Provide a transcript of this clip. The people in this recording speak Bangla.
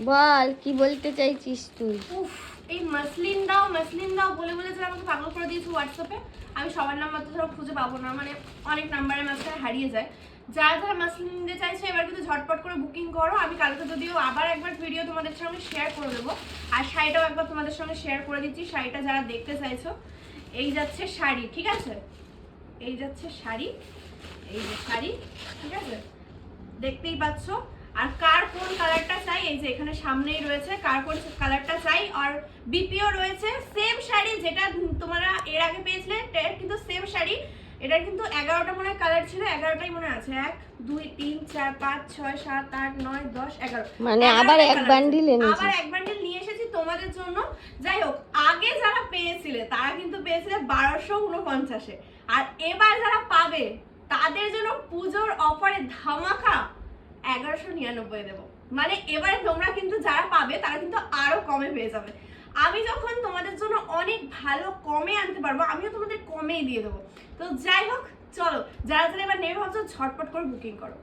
বল কি বলতে চাইছিস তুই? উফ, এই মাসলিন দাও বলে বলে যে আমাকে পাগল করে দিয়েছে হোয়াটসঅ্যাপে। আমি সবার নাম্বার তো ধরো খুঁজে পাবো না, মানে অনেক নাম্বারের মাঝখানে হারিয়ে যায়। যারা যারা মাসলিন নিতে চাইছে এবার কিন্তু ঝটপট করে বুকিং করো। আমি কালকে যদিও আবার একবার ভিডিও তোমাদের সঙ্গে শেয়ার করে দেবো, আর শাড়িটাও একবার তোমাদের সঙ্গে শেয়ার করে দিচ্ছি। শাড়িটা যারা দেখতে চাইছো, এই যাচ্ছে শাড়ি, ঠিক আছে? এই যাচ্ছে শাড়ি, এই যে শাড়ি, ঠিক আছে, দেখতেই পাচ্ছ। আর কার কোন কালারটা চাই এই যে এখানে সামনেই রয়েছে, কার কোন কালারটা চাই। আর বিপিও রয়েছে, সেম শাড়ি যেটা তোমরা এর আগে পেয়েছিলে, কিন্তু সেম শাড়ি। এটার কিন্তু 11টা মনে হয় কালার ছিল, 11টাই মনে আছে, 1 2 3 4 5 6 7 8 9 10 11, মানে আবার এক বান্ডিল এনেছিস? আবার এক বান্ডিল নিয়ে এসেছি তোমাদের জন্য। যাই হোক, আগে যারা পেয়েছিলে তারা কিন্তু পেয়েছিলে 1249-এ, আর এবার যারা পাবে তাদের জন্য পুজোর অফারে ধামাকা 1199 দেবো। মানে এবারে তোমরা কিন্তু যারা পাবে তারা কিন্তু আরো কমে পেয়ে যাবে। আমি যখন তোমাদের জন্য অনেক ভালো কমে আনতে পারবো, আমিও তোমাদের কমেই দিয়ে দেবো। তো যাই হোক, চলো যারা যারা এবার নেবে ভাবছো ঝটপট করে বুকিং করো।